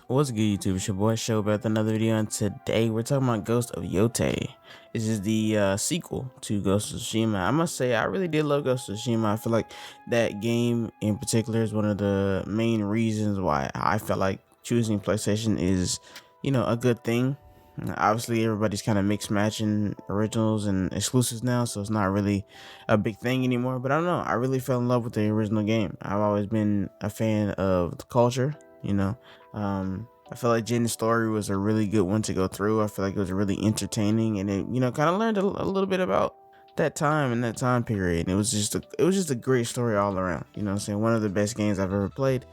What's good, YouTube? It's your boy Show back with another video, and today we're talking about Ghost of Yotei. This is the sequel to Ghost of Tsushima. I must say, I really did love Ghost of Tsushima. I feel like that game in particular is one of the main reasons why I felt like choosing PlayStation is, a good thing. Obviously, everybody's kind of mixed matching originals and exclusives now, so it's not really a big thing anymore. But I don't know. I really fell in love with the original game. I've always been a fan of the culture, I feel like Jin's story was a really good one to go through. I feel like it was really entertaining, and it, kind of learned a little bit about that time and that time period. And it was just a great story all around. You know what I'm saying? One of the best games I've ever played,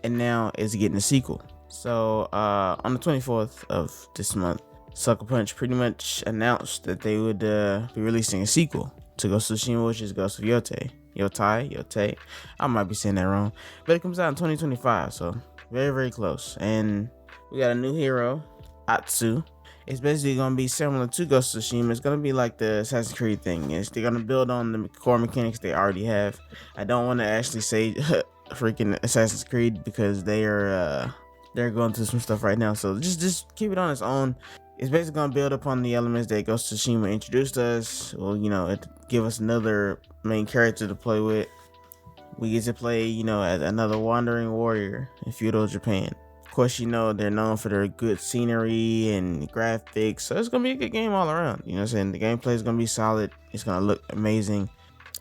and now it's getting a sequel. So on the 24th of this month, Sucker Punch pretty much announced that they would be releasing a sequel to Ghost of Tsushima, which is Ghost of Yotei. I might be saying that wrong, but it comes out in 2025, so very, very close. And we got a new hero, Atsu. It's basically gonna be similar to Ghost of Tsushima. It's gonna be like the Assassin's Creed thing. They're gonna build on the core mechanics they already have. I don't want to actually say freaking Assassin's Creed because they're going through some stuff right now. So just keep it on its own. It's basically gonna build upon the elements that Ghost of Tsushima introduced us. Well, it give us another main character to play with. We get to play, as another wandering warrior in feudal Japan. Of course, they're known for their good scenery and graphics, so it's gonna be a good game all around. You know what I'm saying? The gameplay is gonna be solid. It's gonna look amazing.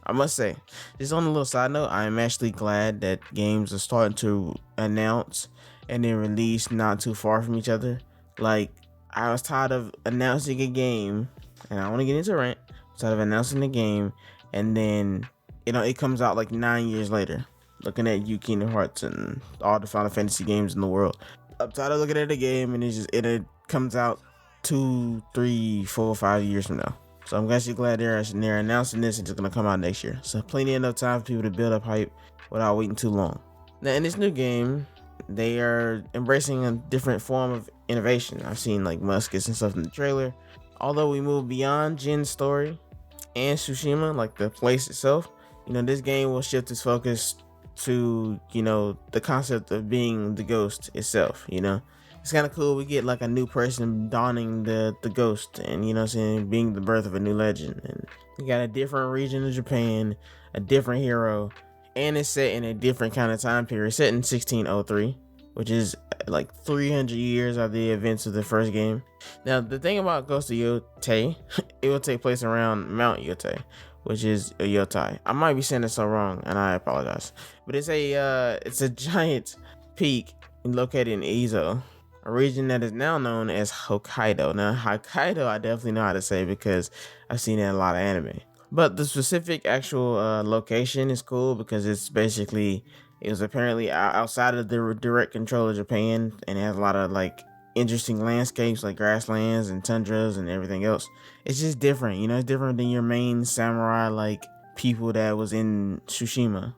I must say, just on a little side note, I am actually glad that games are starting to announce and then release not too far from each other. Like, I was tired of announcing a game, and I want to get into a rant. Tired of announcing the game, and then it comes out like 9 years later. Looking at you, Kingdom Hearts, and all the Final Fantasy games in the world. I'm tired of looking at the game, and it comes out 2, 3, 4, 5 years from now. So I'm actually glad they're announcing this, and it's gonna come out next year. So plenty enough time for people to build up hype without waiting too long. Now in this new game, they are embracing a different form of innovation. I've seen like muskets and stuff in the trailer. Although we move beyond Jin's story and Tsushima, like the place itself, this game will shift its focus to, the concept of being the ghost itself. It's kind of cool. We get like a new person donning the ghost, and being the birth of a new legend. And you got a different region of Japan, a different hero, and it's set in a different kind of time period, set in 1603, which is like 300 years of the events of the first game. Now, the thing about Ghost of Yotei, it will take place around Mount Yotei, which is a Yotei. I might be saying it so wrong, and I apologize. But it's a giant peak located in Izo, a region that is now known as Hokkaido. Now, Hokkaido, I definitely know how to say because I've seen it in a lot of anime. But the specific actual location is cool because it was apparently outside of the direct control of Japan, and it has a lot of like interesting landscapes like grasslands and tundras and everything else. It's just different, it's different than your main samurai like people that was in Tsushima.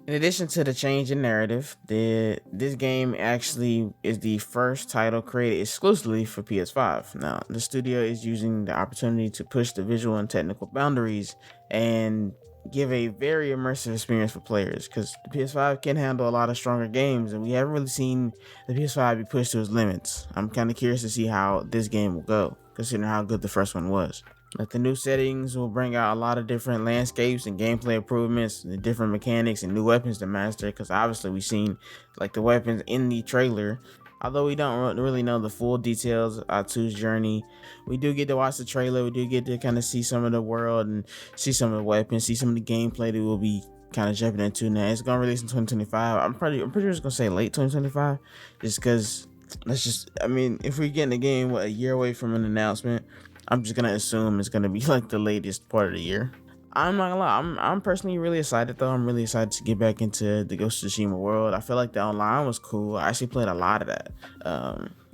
In addition to the change in narrative, this game actually is the first title created exclusively for PS5. Now, the studio is using the opportunity to push the visual and technical boundaries and give a very immersive experience for players, because the PS5 can handle a lot of stronger games, and we haven't really seen the PS5 be pushed to its limits. I'm kind of curious to see how this game will go, considering how good the first one was. Like, the new settings will bring out a lot of different landscapes and gameplay improvements and different mechanics and new weapons to master, because obviously we've seen like the weapons in the trailer. Although we don't really know the full details of Atsu's journey, we do get to watch the trailer. We do get to kind of see some of the world and see some of the weapons, see some of the gameplay that we'll be kind of jumping into. Now, it's gonna release in 2025. I'm pretty sure it's gonna say late 2025, just because if we get in the game a year away from an announcement, I'm just gonna assume it's gonna be like the latest part of the year. I'm not gonna lie, I'm personally really excited though. I'm really excited to get back into the Ghost of Tsushima world. I feel like the online was cool. I actually played a lot of that.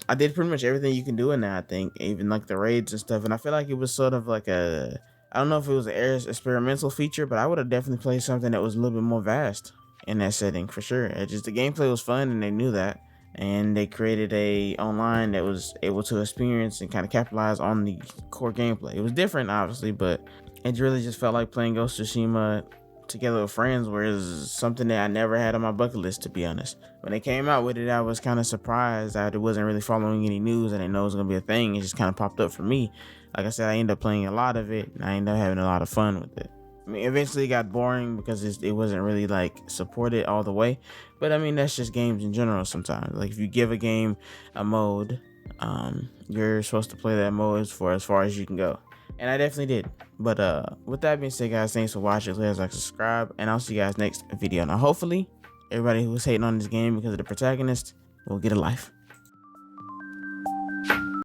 I did pretty much everything you can do in there, I think, even like the raids and stuff. And I feel like it was sort of like I don't know if it was an experimental feature, but I would have definitely played something that was a little bit more vast in that setting for sure. The gameplay was fun, and they knew that. And they created a online that was able to experience and kind of capitalize on the core gameplay. It was different, obviously, but it really just felt like playing Ghost of Tsushima together with friends, whereas something that I never had on my bucket list, to be honest. When they came out with it, I was kind of surprised. I wasn't really following any news. I didn't know it was gonna be a thing. It just kind of popped up for me. Like I said, I ended up playing a lot of it, and I ended up having a lot of fun with it. I mean, eventually it got boring because it wasn't really like supported all the way. But I mean, that's just games in general sometimes. Like if you give a game a mode, you're supposed to play that mode for as far as you can go. And I definitely did. But with that being said, guys, thanks for watching. Please like, subscribe, and I'll see you guys next video. Now, hopefully, everybody who's hating on this game because of the protagonist will get a life.